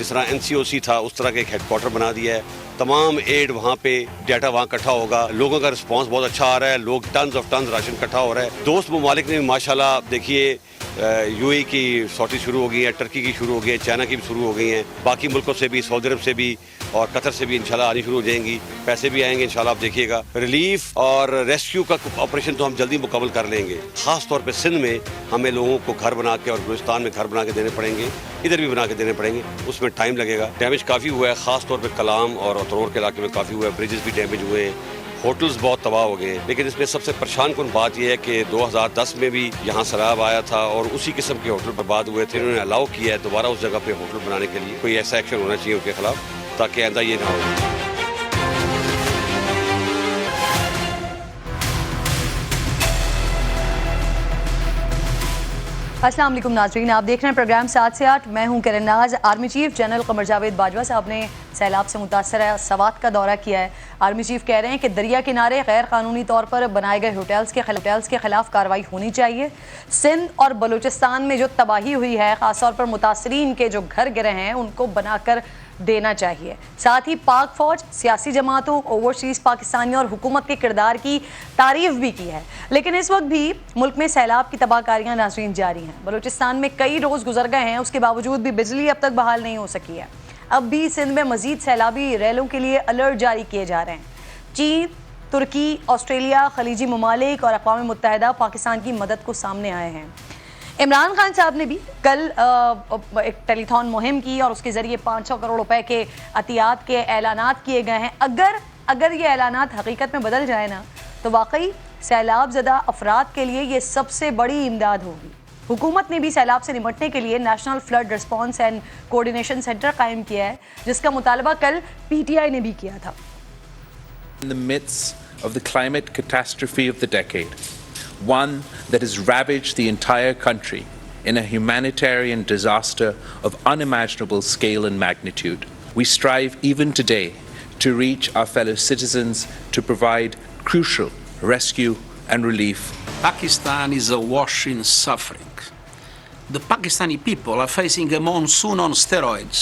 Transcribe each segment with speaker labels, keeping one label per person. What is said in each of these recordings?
Speaker 1: جس طرح NCOC تھا اس طرح کا ایک ہیڈ کوارٹر بنا دیا ہے. تمام ایڈ وہاں پہ ڈیٹا وہاں اکٹھا ہوگا. لوگوں کا رسپانس بہت اچھا آ رہا ہے. لوگ ٹنز آف ٹنز راشن اکٹھا ہو رہا ہے. دوست ممالک نے بھی ماشاءاللہ دیکھیے UAE کی سوٹی شروع ہو گئی ہے, ٹرکی کی شروع ہو گئی ہے, چائنا کی بھی شروع ہو گئی ہیں, باقی ملکوں سے بھی, سعودی عرب سے بھی اور قطر سے بھی انشاءاللہ آنی شروع ہو جائیں گی. پیسے بھی آئیں گے انشاءاللہ. آپ دیکھیے گا ریلیف اور ریسکیو کا آپریشن تو ہم جلدی مکمل کر لیں گے. خاص طور پہ سندھ میں ہمیں لوگوں کو گھر بنا کے اور بلوچستان میں گھر بنا کے دینے پڑیں گے, ادھر بھی بنا کے دینے پڑیں گے. اس میں ٹائم لگے گا. ڈیمیج کافی ہوا ہے, خاص طور پہ کلام اور اترور کے علاقے میں کافی ہوا ہے. بریجز بھی ڈیمیج ہوئے ہیں, ہوٹلز بہت تباہ ہو گئے ہیں. لیکن اس میں سب سے پریشان کن بات یہ ہے کہ 2010 میں بھی یہاں سیلاب آیا تھا اور اسی قسم کے ہوٹل برباد ہوئے تھے. انہوں نے الاؤ کیا ہے دوبارہ اس جگہ پہ ہوٹل بنانے کے لیے. کوئی ایسا ایکشن ہونا چاہیے ان کے خلاف تاکہ آئندہ یہ نہ ہو.
Speaker 2: السلام علیکم ناظرین, آپ دیکھ رہے ہیں پروگرام 7 سے 8. میں ہوں Kiran Naz. Army chief general Qamar Javed Bajwa صاحب نے سیلاب سے متاثرہ سوات کا دورہ کیا ہے. آرمی چیف کہہ رہے ہیں کہ دریا کنارے غیر قانونی طور پر بنائے گئے ہوٹلز کے خلاف کارروائی ہونی چاہیے. سندھ اور بلوچستان میں جو تباہی ہوئی ہے, خاص طور پر متاثرین کے جو گھر گرے ہیں, ان کو بنا کر دینا چاہیے. ساتھ ہی پاک فوج, سیاسی جماعتوں, اوورسیز پاکستانیوں اور حکومت کے کردار کی تعریف بھی کی ہے. لیکن اس وقت بھی ملک میں سیلاب کی تباہ کاریاں ناظرین جاری ہیں. بلوچستان میں کئی روز گزر گئے ہیں, اس کے باوجود بھی بجلی اب تک بحال نہیں ہو سکی ہے. اب بھی سندھ میں مزید سیلابی ریلوں کے لیے الرٹ جاری کیے جا رہے ہیں. چین, ترکی, آسٹریلیا, خلیجی ممالک اور اقوام متحدہ پاکستان کی مدد کو سامنے آئے ہیں. عمران خان صاحب نے بھی کل ایک ٹیلی تھون مہم کی اور اس کے ذریعے 500 کروڑ روپے کے عطیات کے اعلانات کیے گئے ہیں. اگر یہ اعلانات حقیقت میں بدل جائے نا, تو واقعی سیلاب زدہ افراد کے لیے یہ سب سے بڑی امداد ہوگی. حکومت نے بھی سیلاب سے نمٹنے کے لیے national flood response and coordination centre قائم کیا ہے, جس کا مطالبہ کل PTI نے بھی کیا تھا.
Speaker 3: In the midst of the climate catastrophe of the decade, one that has ravaged the entire country in a humanitarian disaster of unimaginable scale and magnitude, we strive even today to reach our fellow citizens to provide crucial rescue and relief.
Speaker 4: Pakistan is awash in suffering. The Pakistani people are facing a monsoon on steroids.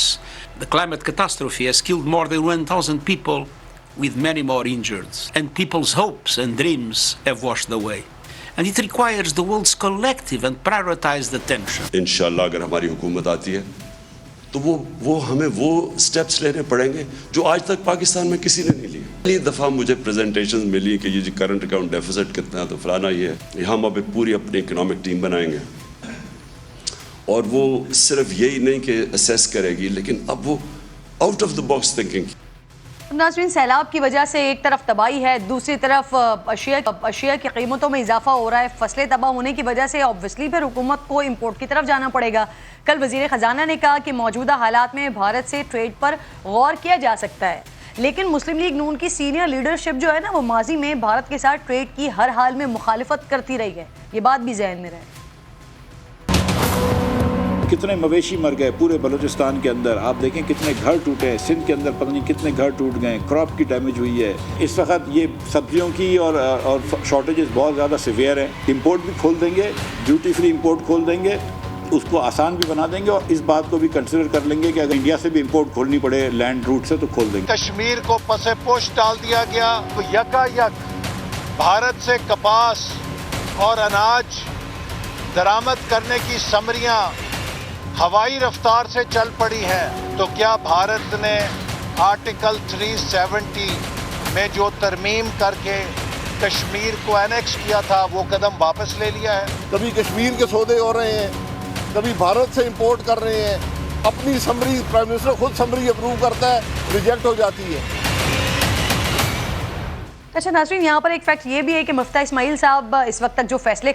Speaker 4: The climate catastrophe has killed more than 1,000 people, with many more injured. And people's hopes and dreams have washed away. And it requires the world's collective and prioritized attention.
Speaker 5: انشاءاللہ اگر ہماری حکومت آتی ہے تو وہ ہمیں وہ سٹیپس لینے پڑیں گے جو آج تک پاکستان میں کسی نے نہیں لیے. پہلی دفعہ مجھے پریزنٹیشنز ملی کہ یہ جو کرنٹ اکاؤنٹ ڈیفیسٹ کتنا ہے تو فلانا یہ ہے. ہم اب پوری اپنی اکنامک ٹیم بنائیں گے اور وہ صرف یہی نہیں کہ اسیس کرے گی, لیکن اب وہ out of the box thinking.
Speaker 2: ناظرین, سیلاب کی وجہ سے ایک طرف تباہی ہے, دوسری طرف اشیاء کی قیمتوں میں اضافہ ہو رہا ہے. فصلیں تباہ ہونے کی وجہ سے obviously پھر حکومت کو امپورٹ کی طرف جانا پڑے گا. کل وزیر خزانہ نے کہا کہ موجودہ حالات میں بھارت سے ٹریڈ پر غور کیا جا سکتا ہے, لیکن مسلم لیگ نون کی سینئر لیڈرشپ جو ہے نا, وہ ماضی میں بھارت کے ساتھ ٹریڈ کی ہر حال میں مخالفت کرتی رہی ہے. یہ بات بھی ذہن میں رہے.
Speaker 6: کتنے مویشی مر گئے پورے بلوچستان کے اندر. آپ دیکھیں کتنے گھر ٹوٹے ہیں. سندھ کے اندر پتہ نہیں کتنے گھر ٹوٹ گئے. کراپ کی ڈیمیج ہوئی ہے. اس وقت یہ سبزیوں کی اور شارٹیجز بہت زیادہ سیویئر ہیں. امپورٹ بھی کھول دیں گے, ڈیوٹی فری امپورٹ کھول دیں گے, اس کو آسان بھی بنا دیں گے, اور اس بات کو بھی کنسیڈر کر لیں گے کہ اگر انڈیا سے بھی امپورٹ کھولنی پڑے لینڈ روٹ سے تو کھول دیں گے.
Speaker 7: کشمیر کو پس پوش ڈال دیا گیا تو یکا یک بھارت سے کپاس اور اناج درآمد کرنے کی سمریاں ہوائی رفتار سے چل پڑی ہے. تو کیا بھارت نے آرٹیکل 370 میں جو ترمیم کر کے کشمیر کو اینیکس کیا تھا وہ قدم واپس لے لیا ہے؟
Speaker 8: کبھی کشمیر کے سودے ہو رہے ہیں, کبھی بھارت سے امپورٹ کر رہے ہیں. اپنی سمری پرائم منسٹر خود سمری اپروو کرتا ہے, ریجیکٹ ہو جاتی ہے.
Speaker 2: اچھا ناظرین, یہاں پر ایک فیکٹ یہ بھی ہے کہ مفتہ اسماعیل صاحب اس وقت تک جو فیصلے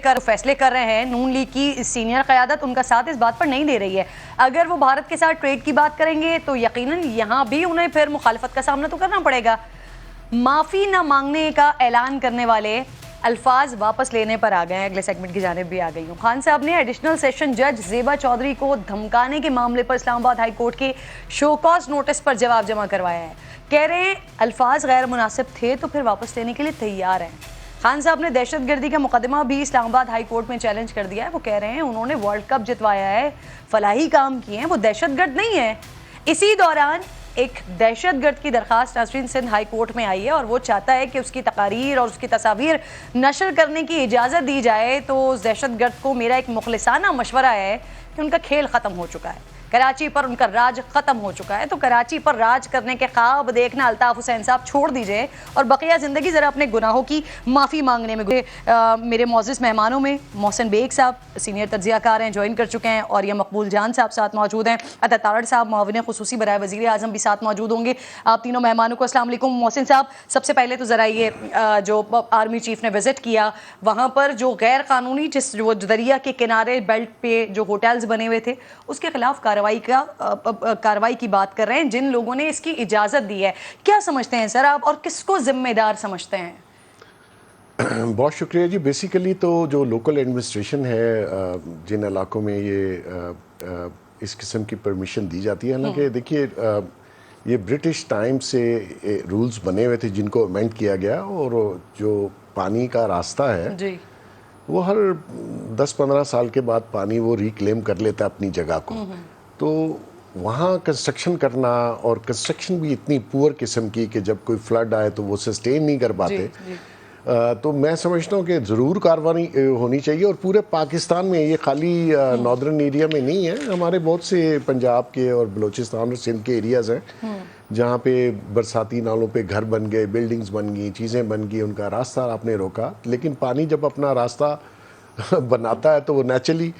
Speaker 2: کر رہے ہیں, نون لیگ کی سینئر قیادت ان کا ساتھ اس بات پر نہیں دے رہی ہے. اگر وہ بھارت کے ساتھ ٹریڈ کی بات کریں گے تو یقیناً یہاں بھی انہیں پھر مخالفت کا سامنا تو کرنا پڑے گا. معافی نہ مانگنے کا اعلان کرنے والے الفاظ واپس لینے پر آ گئے ہیں. اگلے سیگمنٹ کی جانب بھی آ گئی ہوں. خان صاحب نے ایڈیشنل سیشن جج زیبا چودھری کو دھمکانے کے معاملے پر اسلام آباد ہائی کورٹ کے شو کاز نوٹس پر جواب جمع کروایا ہے. کہہ رہے ہیں الفاظ غیر مناسب تھے تو پھر واپس لینے کے لیے تیار ہیں. خان صاحب نے دہشت گردی کا مقدمہ بھی اسلام آباد ہائی کورٹ میں چیلنج کر دیا ہے. وہ کہہ رہے ہیں انہوں نے ورلڈ کپ جتوایا ہے, فلاحی کام کیے ہیں, وہ دہشت گرد نہیں ہے. اسی دوران ایک دہشت گرد کی درخواست ناظرین سندھ ہائی کورٹ میں آئی ہے اور وہ چاہتا ہے کہ اس کی تقاریر اور اس کی تصاویر نشر کرنے کی اجازت دی جائے. تو اس دہشت گرد کو میرا ایک مخلصانہ مشورہ ہے کہ ان کا کھیل ختم ہو چکا ہے, کراچی پر ان کا راج ختم ہو چکا ہے. تو کراچی پر راج کرنے کے خواب دیکھنا الطاف حسین صاحب چھوڑ دیجئے اور بقیہ زندگی ذرا اپنے گناہوں کی معافی مانگنے میں. میرے معزز مہمانوں میں محسن بیگ صاحب سینئر تجزیہ کار ہیں, جوائن کر چکے ہیں, اور یہ مقبول جان صاحب ساتھ موجود ہیں, عطا تارڑ صاحب معاون خصوصی برائے وزیر اعظم بھی ساتھ موجود ہوں گے. آپ تینوں مہمانوں کو السلام علیکم. محسن صاحب, سب سے پہلے تو ذرا یہ جو آرمی چیف نے وزٹ کیا وہاں پر جو غیر قانونی جو دریا کے کنارے بیلٹ پہ جو ہوٹلز بنے ہوئے تھے اس کے خلاف کارروائی کی بات کر رہے ہیں, جن لوگوں نے اس کی اجازت دی ہے. کیا سمجھتے ہیں سر آپ, اور کس کو ذمہ دار سمجھتے ہیں؟
Speaker 9: بہت شکریہ جی. بیسیکلی تو جو لوکل ایڈمنسٹریشن ہے جن علاقوں میں یہ اس قسم کی پرمیشن دی جاتی ہے, حالانکہ دیکھیے یہ برٹش ٹائم سے رولز بنے ہوئے تھے جن کو امینڈ کیا گیا, اور جو پانی کا راستہ ہے
Speaker 2: جی
Speaker 9: وہ ہر 10-15 سال کے بعد پانی وہ ریکلیم کر لیتا ہے اپنی جگہ کو. تو وہاں کنسٹرکشن کرنا, اور کنسٹرکشن بھی اتنی پور قسم کی کہ جب کوئی فلڈ آئے تو وہ سسٹین نہیں کر پاتے. تو میں سمجھتا ہوں کہ ضرور کارروائی ہونی چاہیے, اور پورے پاکستان میں, یہ خالی ناردرن ایریا میں نہیں ہے, ہمارے بہت سے پنجاب کے اور بلوچستان اور سندھ کے ایریاز ہیں جہاں پہ برساتی نالوں پہ گھر بن گئے, بلڈنگز بن گئی, چیزیں بن گئی, ان کا راستہ آپ نے روکا. لیکن پانی جب اپنا راستہ بناتا ہے تو وہ نیچرلی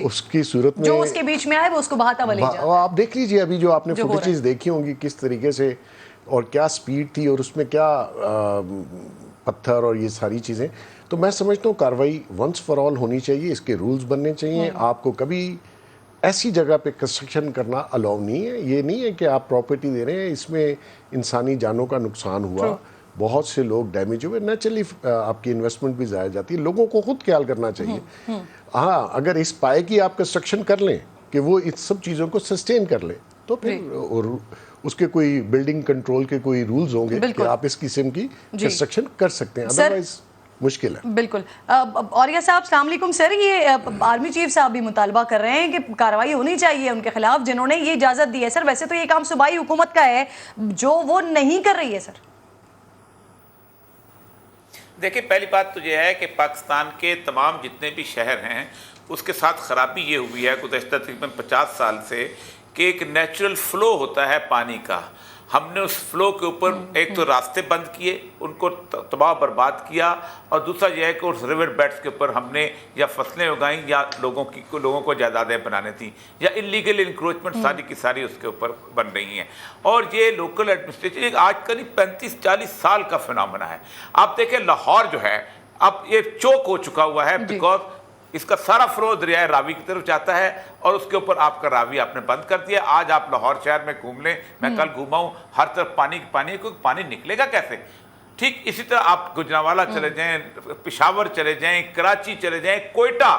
Speaker 9: اس کی صورت میں
Speaker 2: جو اس کے بیچ میں آئے وہ اس کو بہاتا لے جاتا ہے.
Speaker 9: آپ دیکھ لیجئے ابھی جو آپ نے فوٹیجز دیکھی ہوں گی کس طریقے سے اور کیا سپیڈ تھی, اور اس میں کیا پتھر اور یہ ساری چیزیں. تو میں سمجھتا ہوں کارروائی ونس فار آل ہونی چاہیے, اس کے رولز بننے چاہیے. آپ کو کبھی ایسی جگہ پہ کنسٹرکشن کرنا الاؤ نہیں ہے. یہ نہیں ہے کہ آپ پراپرٹی دے رہے ہیں, اس میں انسانی جانوں کا نقصان ہوا, بہت سے لوگ ڈیمیج ہوئے, نیچرلی آپ کی انویسٹمنٹ بھی ضائع جاتی ہے. لوگوں کو خود خیال کرنا چاہیے. ہاں, اگر اس پائے کی آپ کنسٹرکشن کر لیں کہ وہ اس سب چیزوں کو سسٹین کر لیں تو پھر اس کے کوئی بلڈنگ کنٹرول کے کوئی رولز ہوں گے کہ آپ اس قسم کی کنسٹرکشن کر سکتے ہیں, ادروائز مشکل ہے.
Speaker 2: بالکل. اوریہ صاحب السلام علیکم. سر, یہ آرمی چیف صاحب بھی مطالبہ کر رہے ہیں کہ کارروائی ہونی چاہیے ان کے خلاف جنہوں نے یہ اجازت دی ہے. سر ویسے تو یہ کام صوبائی حکومت کا ہے جو وہ نہیں کر رہی ہے. سر
Speaker 10: دیکھیں, پہلی بات تو یہ ہے کہ پاکستان کے تمام جتنے بھی شہر ہیں اس کے ساتھ خرابی یہ ہوئی ہے گزشتہ تقریباً 50 سال سے کہ ایک نیچرل فلو ہوتا ہے پانی کا. ہم نے اس فلو کے اوپر ایک تو راستے بند کیے, ان کو تباہ برباد کیا, اور دوسرا یہ ہے کہ اس ریور بیڈز کے اوپر ہم نے یا فصلیں اگائیں یا لوگوں کو جائیدادیں بنانے تھیں, یا انلیگل انکروچمنٹ ساری کی ساری اس کے اوپر بن رہی ہیں. اور یہ لوکل ایڈمنسٹریشن آج کا نہیں 35-40 سال کا فنامنا ہے. آپ دیکھیں لاہور جو ہے اب یہ چوک ہو چکا ہوا ہے, بیکاز اس کا سارا فلو دریائے راوی کی طرف جاتا ہے, اور اس کے اوپر آپ کا راوی آپ نے بند کر دیا. آج آپ لاہور شہر میں گھوم لیں, میں کل گھوما ہوں, ہر طرف پانی کیونکہ پانی نکلے گا کیسے. ٹھیک اسی طرح آپ گجرانوالہ چلے جائیں, پشاور چلے جائیں, کراچی چلے جائیں, کوئٹہ,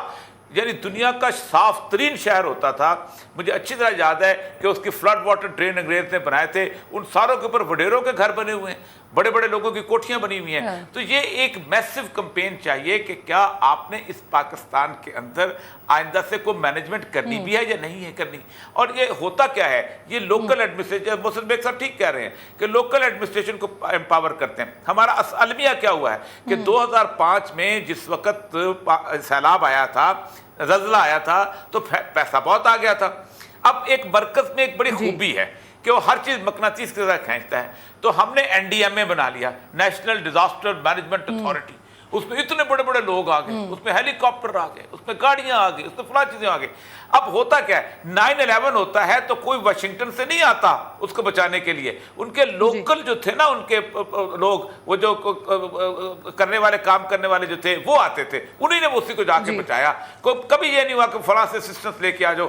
Speaker 10: یعنی دنیا کا صاف ترین شہر ہوتا تھا. مجھے اچھی طرح یاد ہے کہ اس کی فلڈ واٹر ڈرین انگریز نے بنائے تھے, ان ساروں کے اوپر وڈیروں کے گھر بنے ہوئے ہیں, بڑے بڑے لوگوں کی کوٹھیاں بنی ہوئی ہیں. تو یہ ایک میسو کمپین چاہیے کہ کیا آپ نے اس پاکستان کے اندر آئندہ سے کوئی مینجمنٹ کرنی بھی ہے یا نہیں ہے کرنی. اور یہ ہوتا کیا ہے, یہ لوکل ایڈمنسٹریشن, محسن بیگ صاحب ٹھیک کہہ رہے ہیں کہ لوکل ایڈمنسٹریشن کو امپاور کرتے ہیں. ہمارا المیہ کیا ہوا ہے کہ 2005 میں جس وقت سیلاب آیا تھا, زلزلہ آیا تھا, تو پیسہ بہت آ گیا تھا. اب ایک مرکز میں ایک بڑی خوبی ہے کہ وہ ہر چیز مقناطیس کی طرح کھینچتا ہے. تو ہم نے NDMA بنا لیا, نیشنل ڈیزاسٹر مینجمنٹ اتھارٹی. اس میں اتنے بڑے بڑے لوگ آ گئے, اس میں ہیلی کاپٹر آ گئے, اس میں گاڑیاں آ گئی, اس میں فلاں چیزیں آ گئی. اب ہوتا کیا ہے, 9/11 ہوتا ہے تو کوئی واشنگٹن سے نہیں آتا اس کو بچانے کے لیے. ان کے لوکل جو تھے نا, ان کے لوگ, وہ جو کرنے والے, کام کرنے والے جو تھے, وہ آتے تھے, انہی نے اسی کو جا کے بچایا. کبھی یہ نہیں ہوا کہ فلاں سے اسسٹنس لے کے آ جاؤ.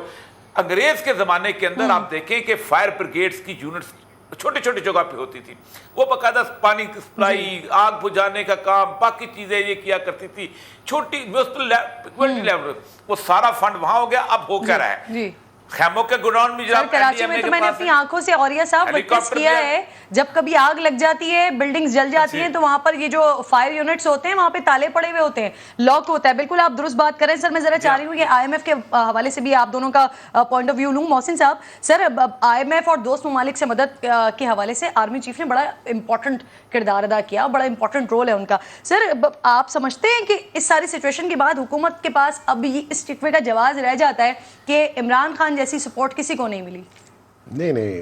Speaker 10: انگریز کے زمانے کے اندر آپ دیکھیں کہ فائر بریگیڈز کی یونٹس چھوٹی چھوٹی جگہ پہ ہوتی تھی, وہ باقاعدہ پانی کی سپلائی, آگ بجھانے کا کام, باقی چیزیں یہ کیا کرتی تھی, چھوٹی لیول, وہ سارا فنڈ وہاں ہو گیا. اب ہو کیا رہا ہے, خیموں کے گڈاؤن میں
Speaker 2: سر کراچی میں تو میں نے اپنی آنکھوں سے عوریہ صاحب وٹنس کیا ہے، جب کبھی آگ لگ جاتی ہے، بلڈنگز جل جاتی ہیں، تو وہاں پر یہ جو فائر یونٹس ہوتے ہیں وہاں پہ تالے پڑے ہوئے ہوتے ہیں، لاک ہوتا ہے. بالکل آپ درست بات کریں. سر میں ذرا چاہ رہی ہوں کہ آئی ایم ایف کے حوالے سے بھی آپ دونوں کا پوائنٹ آف ویو لوں. محسن صاحب، سر آئی ایم ایف اور دوست ممالک سے مدد کے حوالے سے آرمی چیف نے بڑا امپورٹنٹ کردار ادا کیا، بڑا امپورٹنٹ رول ہے ان کا. سر آپ سمجھتے ہیں کہ اس ساری سچویشن کے بعد حکومت کے پاس اب اس شکوے کا جواز رہ جاتا ہے کہ عمران خان جیسی سپورٹ کسی کو نہیں ملی؟
Speaker 9: نہیں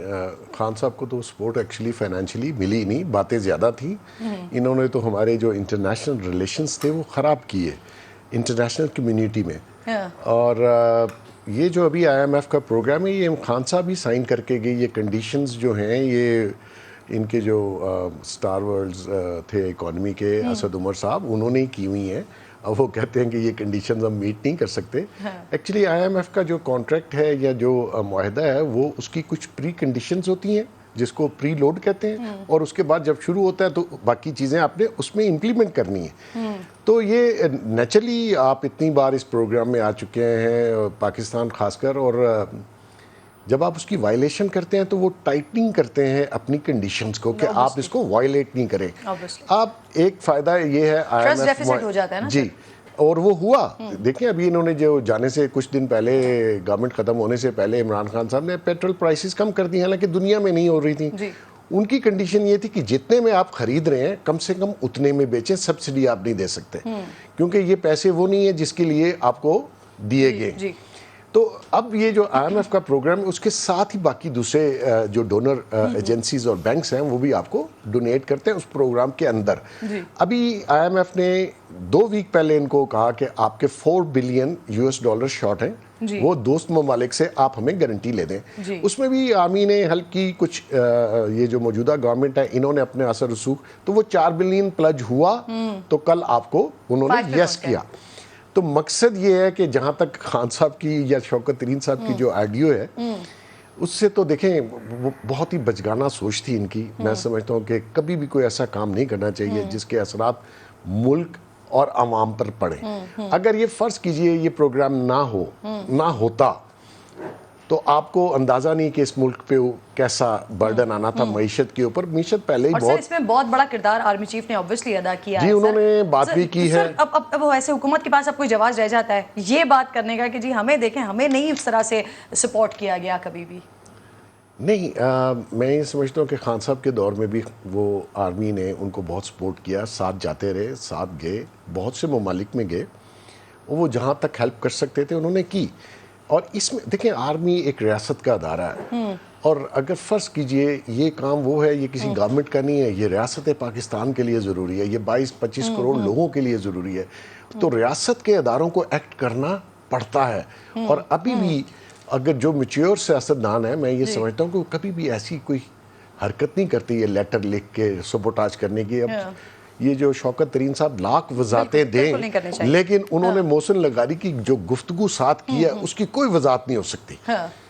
Speaker 9: خان صاحب کو تو سپورٹ ایکچولی فائنینشلی ملی نہیں، باتیں زیادہ تھیں. انہوں نے تو ہمارے جو انٹرنیشنل ریلیشنز تھے وہ خراب کیے انٹرنیشنل کمیونٹی میں. اور یہ جو ابھی آئی ایم ایف کا پروگرام ہے یہ خان صاحب ہی سائن کر کے گئے. یہ کنڈیشنز جو ہیں یہ ان کے جو سٹار ورلڈز تھے اکانومی کے اسد عمر صاحب انہوں نے ہی کی ہوئی ہیں. اب وہ کہتے ہیں کہ یہ کنڈیشنز ہم میٹ نہیں کر سکتے. ایکچولی آئی ایم ایف کا جو کانٹریکٹ ہے یا جو معاہدہ ہے وہ اس کی کچھ پری کنڈیشنز ہوتی ہیں جس کو پری لوڈ کہتے ہیں، اور اس کے بعد جب شروع ہوتا ہے تو باقی چیزیں آپ نے اس میں امپلیمنٹ کرنی ہے. تو یہ نیچرلی آپ اتنی بار اس پروگرام میں آ چکے ہیں پاکستان خاص کر، اور جب آپ اس کی وائلیشن کرتے ہیں تو وہ ٹائٹننگ کرتے ہیں اپنی کنڈیشنز کو کہ آپ اس کو وائلیٹ نہیں کریں. آپ ایک فائدہ یہ ہے آئی ایم ایف جی، اور وہ ہوا. دیکھیں ابھی انہوں نے جو جانے سے کچھ دن پہلے گورنمنٹ ختم ہونے سے پہلے عمران خان صاحب نے پیٹرول پرائسز کم کر دی، حالانکہ دنیا میں نہیں ہو رہی تھیں. ان کی کنڈیشن یہ تھی کہ جتنے میں آپ خرید رہے ہیں کم سے کم اتنے میں بیچیں، سبسڈی آپ نہیں دے سکتے کیونکہ یہ پیسے وہ نہیں ہیں جس کے لیے آپ کو دیے گئے. تو اب یہ جو آئی ایم ایف کا پروگرام ہے اس کے ساتھ ہی باقی دوسرے جو ڈونر ایجنسیز اور بینکس ہیں وہ بھی آپ کو ڈونیٹ کرتے ہیں اس پروگرام کے اندر. ابھی آئی ایم ایف نے 2 ویک پہلے ان کو کہا کہ آپ کے $4 بلین شارٹ ہیں، وہ دوست ممالک سے آپ ہمیں گارنٹی لے دیں. اس میں بھی آرمی نے حل کی کچھ یہ جو موجودہ گورنمنٹ ہے انہوں نے اپنے اثر رسوخ تو وہ $4 بلین پلج ہوا تو کل آپ کو انہوں نے یس کیا. تو مقصد یہ ہے کہ جہاں تک خان صاحب کی یا شوکت ترین صاحب کی جو آئیڈیو ہے اس سے تو دیکھیں بہت ہی بچگانہ سوچ تھی ان کی. میں سمجھتا ہوں کہ کبھی بھی کوئی ایسا کام نہیں کرنا چاہیے جس کے اثرات ملک اور عوام پر پڑیں. اگر یہ فرض کیجئے یہ پروگرام نہ ہوتا تو آپ کو اندازہ نہیں کہ اس ملک پہ کیسا برڈن آنا تھا معیشت کے اوپر. معیشت پہلے ہی
Speaker 2: اور سر اس میں بہت بڑا کردار آرمی چیف نے آبویسلی ادا کیا ہے.
Speaker 9: جی انہوں نے بات بھی کی ہے.
Speaker 2: اب وہ ایسے حکومت کے پاس اب کوئی جواز رہ جاتا ہے یہ بات کرنے کا کہ جی ہمیں دیکھیں ہمیں نہیں اس طرح سے سپورٹ کیا گیا کبھی بھی؟
Speaker 9: نہیں میں یہ سمجھتا ہوں کہ خان صاحب کے دور میں بھی وہ آرمی نے ان کو بہت سپورٹ کیا، ساتھ جاتے رہے، ساتھ گئے، بہت سے ممالک میں گئے، وہ جہاں تک ہیلپ کر سکتے تھے انہوں نے کی. اور اس میں دیکھیں آرمی ایک ریاست کا ادارہ ہے اور اگر فرض کیجئے یہ کام وہ ہے یہ کسی گورنمنٹ کا نہیں ہے، یہ ریاست پاکستان کے لیے ضروری ہے، یہ 22-25 کروڑ لوگوں کے لیے ضروری ہے، تو ریاست کے اداروں کو ایکٹ کرنا پڑتا ہے. اور ابھی بھی اگر جو میچیور سیاستدان ہے میں یہ سمجھتا ہوں کہ وہ کبھی بھی ایسی کوئی حرکت نہیں کرتی یہ لیٹر لکھ کے سبوٹاج کرنے کی. اب یہ جو شوکت ترین صاحب لاکھ وضاحتیں دیں لیکن انہوں نے محسن لغاری کی جو گفتگو ساتھ کی ہے اس کی کوئی وضاحت نہیں ہو سکتی.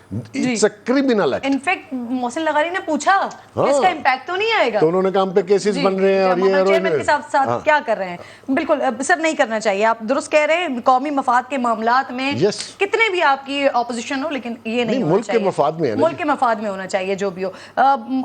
Speaker 9: It's a criminal act.
Speaker 2: In fact Mohsin لغاری نے پوچھا کہ اس کا امپیکٹ تو نہیں آئے گا،
Speaker 9: تو انہوں نے کہا ہم پہ کیسز بن رہے ہیں اور یہ
Speaker 2: چیئرمین کے ساتھ کیا کر رہے ہیں. بالکل سر نہیں کرنا چاہیے، آپ درست کہہ رہے ہیں. قومی مفاد کے معاملات میں کتنے بھی آپ کی اپوزیشن ہو لیکن یہ نہیں ہونا
Speaker 9: ملک کے مفاد میں ہے،
Speaker 2: ملک کے مفاد میں ہونا چاہیے جو بھی ہو.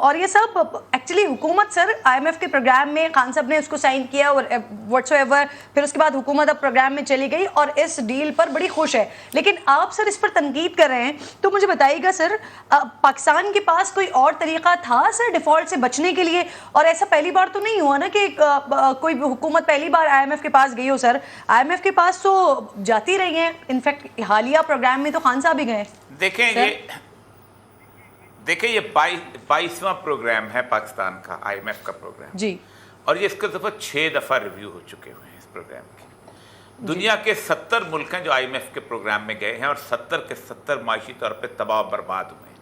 Speaker 2: اور یہ سب ایکچولی حکومت سر آئی ایم ایف کے پروگرام میں خان صاحب نے اس کو سائن کیا اور واٹس ایور، پھر اس کے بعد حکومت اب پروگرام میں چلی گئی اور اس ڈیل پر بڑی خوش ہے. لیکن آپ سر اس پر تنقید کر رہے ہیں تو مجھے بتائیے گا سر پاکستان کے پاس کوئی اور طریقہ تھا سر ڈیفالٹ سے بچنے کے لیے؟ اور ایسا پہلی بار تو نہیں ہوا نا کہ کوئی حکومت پہلی بار آئی ایم ایف کے پاس گئی ہو. سر آئی ایم ایف کے پاس تو جاتی رہی ہیں، انفیکٹ حالیہ پروگرام میں تو خان صاحب ہی گئے.
Speaker 10: دیکھیں یہ 22واں پروگرام ہے پاکستان کا آئی ایم ایف کا پروگرام
Speaker 2: جی،
Speaker 10: اور یہ اس کے دفعہ 6 دفعہ ریویو ہو چکے ہوئے ہیں اس پروگرام کی. دنیا کے 70 ملک ہیں جو آئی ایم ایف کے پروگرام میں گئے ہیں اور 70 کے 70 معاشی طور پہ تباہ و برباد ہوئے ہیں.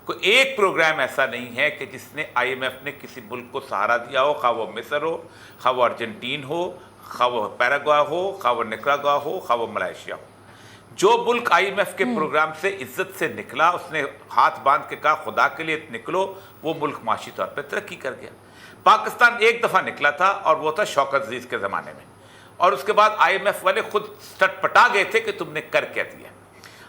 Speaker 10: کوئی ایک پروگرام ایسا نہیں ہے کہ جس نے آئی ایم ایف نے کسی ملک کو سہارا دیا ہو، خواہ وہ مصر ہو، خواہ وہ ارجنٹین ہو، خواہ وہ پیراگوا ہو، خواہ وہ نکراگوا ہو، خواہ وہ ملائیشیا ہو. جو ملک آئی ایم ایف کے پروگرام سے عزت سے نکلا، اس نے ہاتھ باندھ کے کہا خدا کے لیے نکلو، وہ ملک معاشی طور پہ ترقی کر گیا. پاکستان ایک دفعہ نکلا تھا اور وہ تھا شوکت عزیز کے زمانے میں، اور اس کے بعد آئی ایم ایف والے خود سٹ پٹا گئے تھے کہ تم نے کر کیا دیا.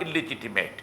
Speaker 10: illegitimate।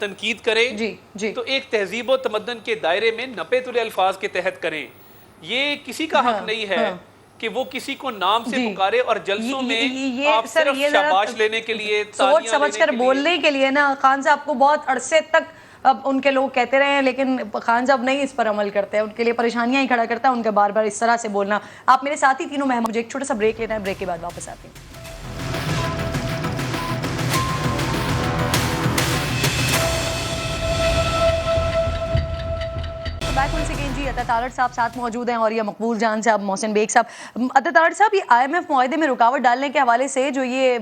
Speaker 11: تنقید کریں تو ایک تہذیب و تمدن کے دائرے میں نپے تلے الفاظ کے تحت کریں. یہ کسی کا حق نہیں ہے کہ وہ کسی کو نام سے پکارے اور جلسوں میں آپ صرف شاباش لینے کے لیے
Speaker 2: سوچ سمجھ کر بولنے کے لیے نا. خان صاحب کو بہت عرصے تک اب ان کے لوگ کہتے رہے ہیں لیکن خان صاحب نہیں اس پر عمل کرتے ہیں, ان کے لیے پریشانیاں ہی کھڑا کرتا ہے ان کے بار بار اس طرح سے بولنا. آپ میرے ساتھی تینوں مہمان, مجھے ایک چھوٹا سا بریک لینا ہے, بریک کے بعد واپس آتے ہیں. جی عطا تارڑ صاحب ساتھ موجود ہیں اور یہ مقبول جان صاحب, محسن بیگ صاحب. عطا تارڑ صاحب, یہ IMF معاہدے میں رکاوٹ ڈالنے کے حوالے سے جو یہ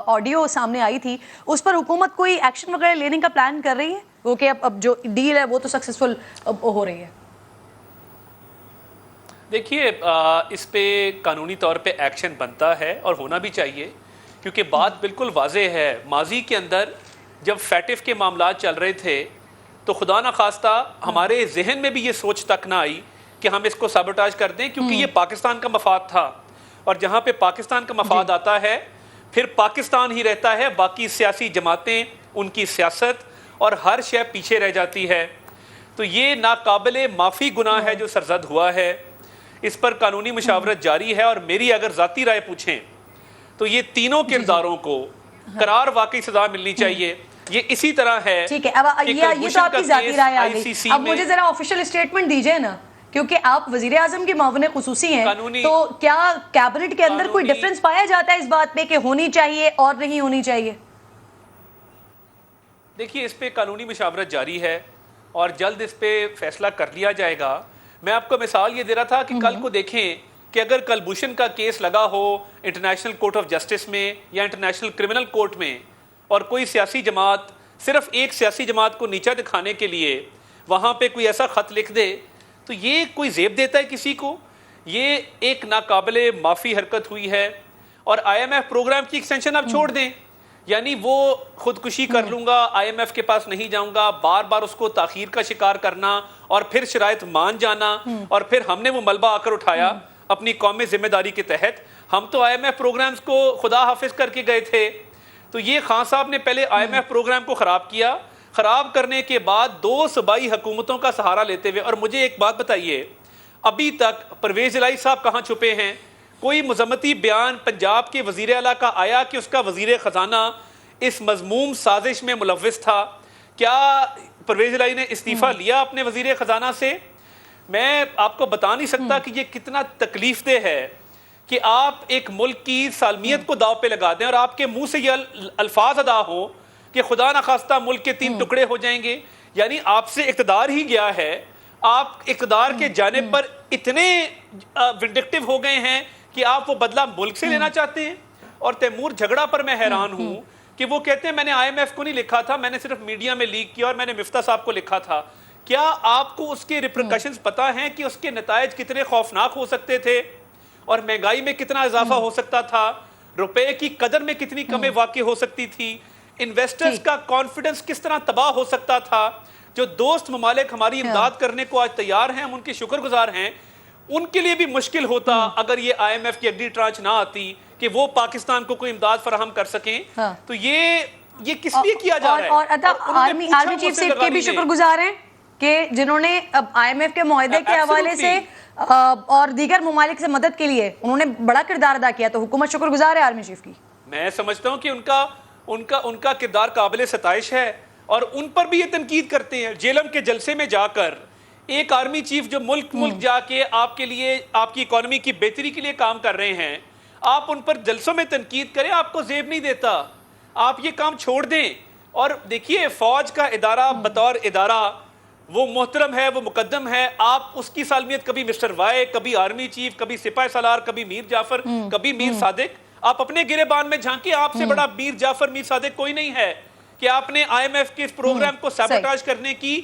Speaker 2: آڈیو سامنے آئی تھی اس پر حکومت کوئی ایکشن وغیرہ لینے کا پلان کر رہی ہے؟ وہ کہ اب جو ڈیل ہے وہ تو سکسیسفل ہو رہی ہے.
Speaker 11: دیکھیے اس پہ قانونی طور پہ ایکشن بنتا ہے اور ہونا بھی چاہیے, کیونکہ بات بالکل واضح ہے. ماضی کے اندر جب فیٹف کے معاملات چل رہے تھے تو خدا نخواستہ ہمارے ذہن میں بھی یہ سوچ تک نہ آئی کہ ہم اس کو سابوٹاج کر دیں, کیونکہ یہ پاکستان کا مفاد تھا, اور جہاں پہ پاکستان کا مفاد آتا ہے پھر پاکستان ہی رہتا ہے, باقی سیاسی جماعتیں, ان کی سیاست اور ہر شے پیچھے رہ جاتی ہے. تو یہ ناقابل معافی گناہ ہے جو سرزد ہوا ہے. اس پر قانونی مشاورت جاری ہے, اور میری اگر ذاتی رائے پوچھیں تو یہ تینوں کرداروں کو قرار واقعی سزا ملنی چاہیے. یہ اسی طرح ہے.
Speaker 2: ٹھیک ہے, اب یہ تو آپ کی ذاتی رائے آ گئی. اب مجھے ذرا آفیشیل اسٹیٹمنٹ دیجئے نا, کیونکہ آپ وزیر اعظم کے معاون خصوصی ہیں, تو کیا کیبنٹ کے اندر کوئی ڈفرنس پایا جاتا ہے اس بات پہ کہ ہونی چاہیے اور نہیں ہونی چاہیے؟
Speaker 11: دیکھیے اس پہ قانونی مشاورت جاری ہے اور جلد اس پہ فیصلہ کر لیا جائے گا. میں آپ کو مثال یہ دے رہا تھا کہ کل کو دیکھیں کہ اگر کلبھوشن کا کیس لگا ہو انٹرنیشنل کورٹ آف جسٹس میں یا انٹرنیشنل کرمنل کورٹ میں, اور کوئی سیاسی جماعت صرف ایک سیاسی جماعت کو نیچا دکھانے کے لیے وہاں پہ کوئی ایسا خط لکھ دے, تو یہ کوئی زیب دیتا ہے کسی کو؟ یہ ایک ناقابل معافی حرکت ہوئی ہے. اور IMF پروگرام کی ایکسٹینشن آپ چھوڑ دیں, یعنی وہ خودکشی کر لوں گا, IMF کے پاس نہیں جاؤں گا, بار بار اس کو تاخیر کا شکار کرنا اور پھر شرائط مان جانا, اور پھر ہم نے وہ ملبہ آ کر اٹھایا اپنی قومی ذمہ داری کے تحت. ہم تو IMF پروگرامز کو خدا حافظ کر کے گئے تھے. تو یہ خان صاحب نے پہلے IMF پروگرام کو خراب کیا, خراب کرنے کے بعد 2 صوبائی حکومتوں کا سہارا لیتے ہوئے. اور مجھے ایک بات بتائیے, ابھی تک پرویز الہی صاحب کہاں چھپے ہیں؟ کوئی مذمتی بیان پنجاب کے وزیر اعلیٰ کا آیا کہ اس کا وزیر خزانہ اس مذموم سازش میں ملوث تھا؟ کیا پرویز الہی نے استعفیٰ لیا اپنے وزیر خزانہ سے؟ میں آپ کو بتا نہیں سکتا کہ یہ کتنا تکلیف دہ ہے کہ آپ ایک ملک کی سالمیت کو داؤ پہ لگا دیں اور آپ کے منہ سے یہ الفاظ ادا ہو کہ خدا نخواستہ ملک کے 3 ٹکڑے ہو جائیں گے. یعنی آپ سے اقتدار ہی گیا ہے, آپ اقتدار کے جانب پر اتنے ونڈکٹیو ہو گئے ہیں کہ آپ وہ بدلہ ملک سے لینا چاہتے ہیں. اور تیمور جھگڑا پر میں حیران ہوں کہ وہ کہتے ہیں میں نے IMF کو نہیں لکھا تھا, میں نے صرف میڈیا میں لیک کیا اور میں نے مفتاح صاحب کو لکھا تھا. کیا آپ کو اس کے ریپریکشنز پتہ ہیں کہ اس کے نتائج کتنے خوفناک ہو سکتے تھے, اور مہنگائی میں کتنا اضافہ ہو سکتا تھا, روپے کی قدر میں کتنی کمی واقع ہو سکتی تھی, انویسٹرز کا کانفیڈنس کس طرح تباہ ہو سکتا تھا. جو دوست ممالک ہماری امداد کرنے کو آج تیار ہیں, ہم ان کے شکر گزار ہیں, ان کے لیے بھی مشکل ہوتا اگر یہ IMF کی اگلی ٹرانچ نہ آتی کہ وہ پاکستان کو کوئی امداد فراہم کر سکیں. تو یہ کس لیے کیا جا رہا ہے؟
Speaker 2: اور آرمی چیف سے کے بھی شکر گزار ہیں کہ جنہوں نے اب IMF کے معاہدے کے حوالے سے اور دیگر ممالک سے مدد کے لیے انہوں نے بڑا کردار ادا کیا, تو حکومت شکر گزار ہے آرمی چیف کی.
Speaker 11: میں سمجھتا ہوں کہ ان کا کردار قابل ستائش ہے, اور ان پر بھی یہ تنقید کرتے ہیں. جیلم کے جلسے میں جا کر ایک آرمی چیف جو ملک جا کے آپ کے لیے, آپ کی اکانومی کی بہتری کے لیے کام کر رہے ہیں, آپ ان پر جلسوں میں تنقید کریں, آپ کو زیب نہیں دیتا. آپ یہ کام چھوڑ دیں. اور دیکھیے فوج کا ادارہ بطور ادارہ وہ محترم ہے, وہ مقدم ہے. آپ اس کی سالمیت کبھی مسٹر وائے, کبھی آرمی چیف, کبھی سپاہی سالار, کبھی میر جعفر, کبھی میر صادق. آپ اپنے گریبان میں جھانکیں, آپ سے بڑا میر جعفر, میر صادق کوئی نہیں ہے کہ آپ نے IMF کے اس پروگرام کو سابوٹاج کرنے کی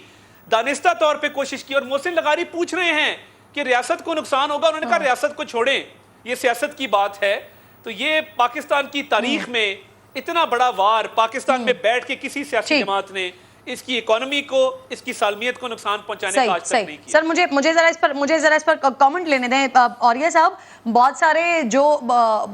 Speaker 11: دانستہ طور پہ کوشش کی. اور محسن لغاری پوچھ رہے ہیں کہ ریاست کو نقصان ہوگا, انہوں نے کہا ریاست کو چھوڑیں, یہ سیاست کی بات ہے. تو یہ پاکستان کی تاریخ میں اتنا بڑا وار پاکستان میں بیٹھ کے کسی سیاسی جماعت نے اس کی اکانومی کو, اس کی سالمیت کو نقصان پہنچانے کا آج تک نہیں کیا.
Speaker 2: سر مجھے ذرا اس پر کامنٹ لینے دیں. اوریہ صاحب, بہت سارے جو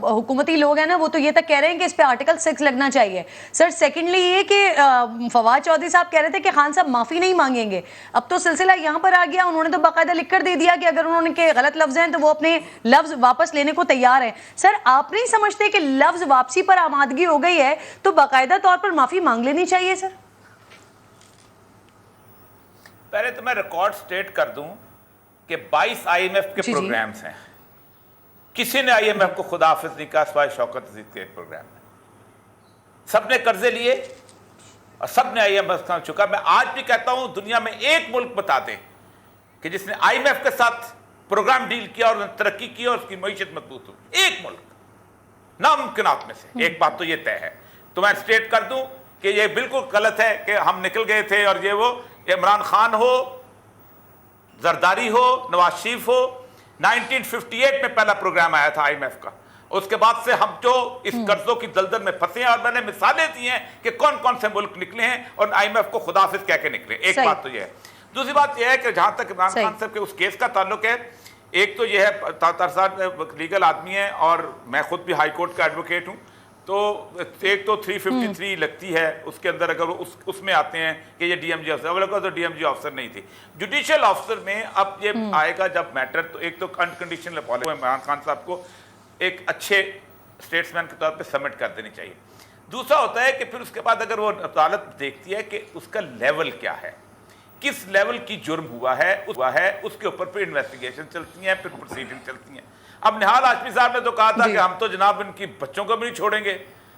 Speaker 2: حکومتی لوگ ہیں نا وہ تو یہ تک کہہ رہے ہیں کہ اس پہ آرٹیکل 6 لگنا چاہیے. سر سیکنڈلی یہ کہ فواد چودھری صاحب کہہ رہے تھے کہ خان صاحب معافی نہیں مانگیں گے. اب تو سلسلہ یہاں پر آ گیا, انہوں نے تو باقاعدہ لکھ کر دے دیا کہ اگر انہوں نے کہ غلط لفظ ہیں تو وہ اپنے لفظ واپس لینے کو تیار ہیں. سر آپ نہیں سمجھتے کہ لفظ واپسی پر آمادگی ہو گئی ہے تو باقاعدہ طور پر معافی مانگ لینی چاہیے؟ سر
Speaker 10: پہلے تو میں ریکارڈ سٹیٹ کر دوں کہ 22 آئی ایم ایف کے پروگرامز ہیں, کسی نے آئی ایم ایف کو خدا حافظ نہیں کہا سوائے شوکت عزیز کے پروگرام میں. سب نے قرضے لیے اور سب نے آئی ایم ایف کا چکا. میں آج بھی کہتا ہوں دنیا میں ایک ملک بتا دیں کہ جس نے آئی ایم ایف کے ساتھ پروگرام ڈیل کیا اور ترقی کی اور اس کی معیشت مضبوط ہوئی. ایک ملک ناممکنات میں سے ایک بات تو یہ طے ہے. تو میں سٹیٹ کر دوں کہ یہ بالکل غلط ہے کہ ہم نکل گئے تھے اور یہ وہ عمران خان ہو, زرداری ہو, نواز شریف ہو. 1958 میں پہلا پروگرام آیا تھا آئی ایم ایف کا. اس کے بعد سے ہم جو اس قرضوں کی دلدل میں پھنسے ہیں, اور میں نے مثالیں دی ہیں کہ کون کون سے ملک نکلے ہیں اور آئی ایم ایف کو خدا حافظ کہہ کے نکلے. ایک بات تو یہ ہے. دوسری بات یہ ہے کہ جہاں تک عمران خان صاحب کے اس کیس کا تعلق ہے, ایک تو یہ ہے طاہر صاحب لیگل آدمی ہیں اور میں خود بھی ہائی کورٹ کا ایڈوکیٹ ہوں, تو ایک تو 353 لگتی ہے اس کے اندر, اگر اس میں آتے ہیں کہ یہ ڈی ایم جی آفسر, اول تو ڈی ایم جی آفسر نہیں تھی. جوڈیشل آفسر میں اب یہ آئے گا جب میٹر, تو ایک تو انکنڈیشنل اپالوجی عمران خان صاحب کو ایک اچھے اسٹیٹسمین کے طور پہ سبمٹ کر دینی چاہیے. دوسرا ہوتا ہے کہ پھر اس کے بعد اگر وہ عدالت دیکھتی ہے کہ اس کا لیول کیا ہے, کس لیول کی جرم ہوا ہے اس کے اوپر پھر انویسٹیگیشن چلتی ہیں, پھر پروسیڈنگ چلتی ہیں. اب نہال ہاشمی صاحب نے تو کہا تھا کہ ہم تو جناب ان کی بچوں کو بھی نہیں چھوڑیں گے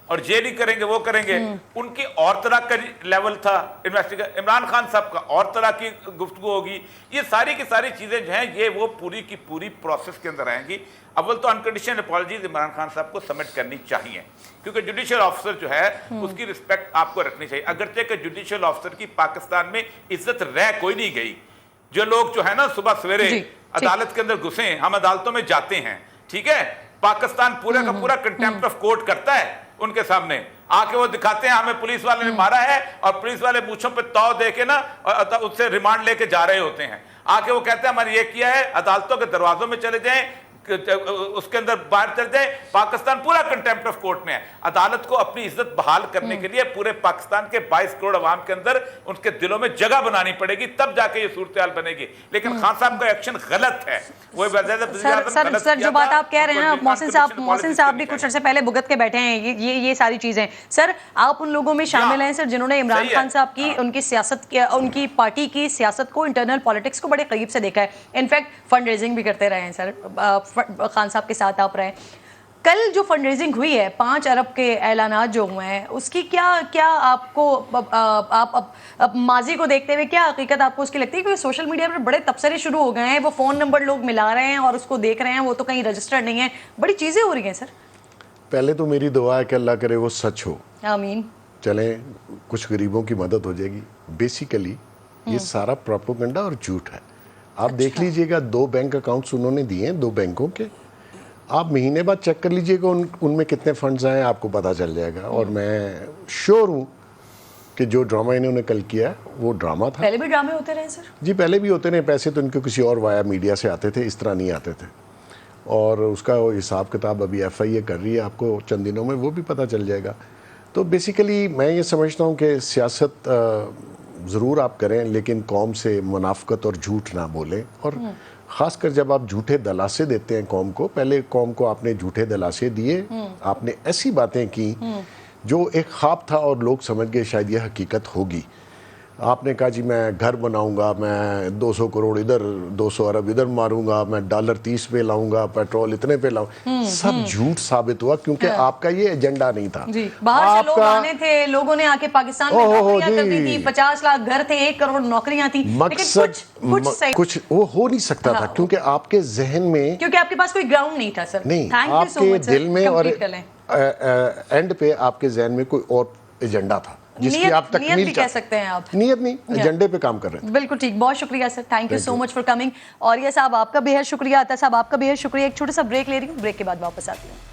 Speaker 10: اور جیل ہی کریں گے, وہ کریں گے. ان کی اور طرح کا لیول تھا انویسٹیگیشن. عمران خان صاحب کا اور طرح کی گفتگو ہوگی. یہ ساری کی ساری چیزیں جو ہیں یہ وہ پوری کی پوری پروسیس کے اندر آئیں گی. اول تو انکنڈیشنل اپالوجیز عمران خان صاحب کو سبمٹ کرنی چاہیے, کیونکہ جوڈیشل آفسر جو ہے اس کی رسپیکٹ آپ کو رکھنی چاہیے. اگرچہ کہ جوڈیشل آفسر کی پاکستان میں عزت رہ کوئی نہیں گئی. جو لوگ جو ہے نا صبح سویرے عدالت کے اندر گھسیں, ہم عدالتوں میں جاتے ہیں, ٹھیک ہے, پاکستان پورا کا پورا کنٹیمپٹ آف کورٹ کرتا ہے ان کے سامنے. آ کے وہ دکھاتے ہیں ہمیں پولیس والے نے مارا ہے, اور پولیس والے مونچھوں پہ تو دے کے نا اس سے ریمانڈ لے کے جا رہے ہوتے ہیں. آ کے وہ کہتے ہیں ہم نے یہ کیا ہے, عدالتوں کے دروازوں میں چلے جائیں, اس کے اندر باہر چل جائے. پاکستان پورا کنٹیمپٹ آف کورٹ میں ہے. عدالت کو اپنی عزت بحال کرنے کے لیے پورے پاکستان کے 22 کروڑ عوام کے اندر ان کے دلوں میں جگہ بنانی پڑے گی, تب جا کے یہ صورتحال بنے گی. لیکن خان صاحب کا ایکشن غلط ہے. وہ
Speaker 2: سر جو بات آپ کہہ رہے ہیں, محسن صاحب بھی کچھ عرصے پہلے بھگت کے بیٹھے ہیں یہ ساری چیزیں. سر آپ ان لوگوں میں شامل ہیں سر جنہوں نے عمران خان صاحب کی ان کی سیاست, ان کی پارٹی کی سیاست کو, انٹرنل پالیٹکس کو بڑے قریب سے دیکھا ہے. انفیکٹ فنڈ ریزنگ بھی کرتے رہے ہیں سر, خان صاحب کے ساتھ آپ رہے. کل جو فنڈ ریزنگ ہوئی ہے 5 ارب کے اعلانات جو ہوئے ہیں, اس کی کیا آپ کو, آپ ماضی کو دیکھتے ہوئے کیا حقیقت آپ کو اس کی لگتی ہے؟ کیونکہ سوشل میڈیا پر بڑے تبصرے شروع ہو گئے ہیں, وہ فون نمبر لوگ ملا رہے ہیں اور اس کو دیکھ رہے ہیں, وہ تو کہیں رجسٹرڈ نہیں ہے, بڑی چیزیں ہو رہی ہیں. سر
Speaker 9: پہلے تو میری دعا ہے کہ اللہ کرے وہ سچ ہو.
Speaker 2: آمین.
Speaker 9: چلیں کچھ غریبوں کی مدد ہو جائے گی. بیسیکلی یہ سارا پروپیگنڈا اور جھوٹ ہے. آپ دیکھ لیجئے گا 2 بینک اکاؤنٹس انہوں نے دیے ہیں 2 بینکوں کے, آپ مہینے بعد چیک کر لیجئے گا ان میں کتنے فنڈز آئے, آپ کو پتہ چل جائے گا. اور میں شیور ہوں کہ جو ڈرامہ انہوں نے کل کیا ہے وہ ڈرامہ تھا.
Speaker 2: پہلے بھی ڈرامے ہوتے رہے سر؟ جی
Speaker 9: پہلے بھی ہوتے رہے. پیسے تو ان کے کسی اور وایا میڈیا سے آتے تھے, اس طرح نہیں آتے تھے. اور اس کا حساب کتاب ابھی ایف آئی اے کر رہی ہے, آپ کو چند دنوں میں وہ بھی پتہ چل جائے گا. تو بیسیکلی میں یہ سمجھتا ہوں کہ سیاست ضرور آپ کریں, لیکن قوم سے منافقت اور جھوٹ نہ بولیں. اور خاص کر جب آپ جھوٹے دلاسے دیتے ہیں قوم کو, پہلے قوم کو آپ نے جھوٹے دلاسے دیے, آپ نے ایسی باتیں کی جو ایک خواب تھا اور لوگ سمجھ گئے شاید یہ حقیقت ہوگی. آپ نے کہا جی میں گھر بناؤں گا, میں 200 کروڑ ادھر 200 ارب ادھر ماروں گا, میں $30 پہ لاؤں گا, پیٹرول اتنے پہ لاؤں. سب جھوٹ ثابت ہوا کیونکہ آپ کا یہ ایجنڈا نہیں تھا.
Speaker 2: باہر سے لوگ آنے تھے, لوگوں نے آ کے پاکستان میں نوکریاں کر دی تھی, 50 لاکھ گھر تھے, 1 کروڑ نوکریاں تھیں.
Speaker 9: مقصد کچھ وہ ہو نہیں سکتا تھا کیونکہ آپ کے ذہن میں,
Speaker 2: کیونکہ آپ کے پاس کوئی گراؤنڈ نہیں تھا سر. نہیں,
Speaker 9: آپ کے دل میں اور اینڈ پہ آپ کے ذہن میں کوئی اور ایجنڈا تھا جس کی آپ
Speaker 2: نیت بھی کہہ سکتے ہیں. آپ
Speaker 9: نیت نہیں, ایجنڈے پہ کام کر رہے ہیں.
Speaker 2: بالکل ٹھیک, بہت شکریہ sir, thank you so much for coming. اور یہ صاحب آپ کا بے حد شکریہ, عطا صاحب آپ کا بے حد شکریہ. ایک چھوٹا سا بریک لے رہی ہوں, بریک کے بعد واپس آتی ہوں.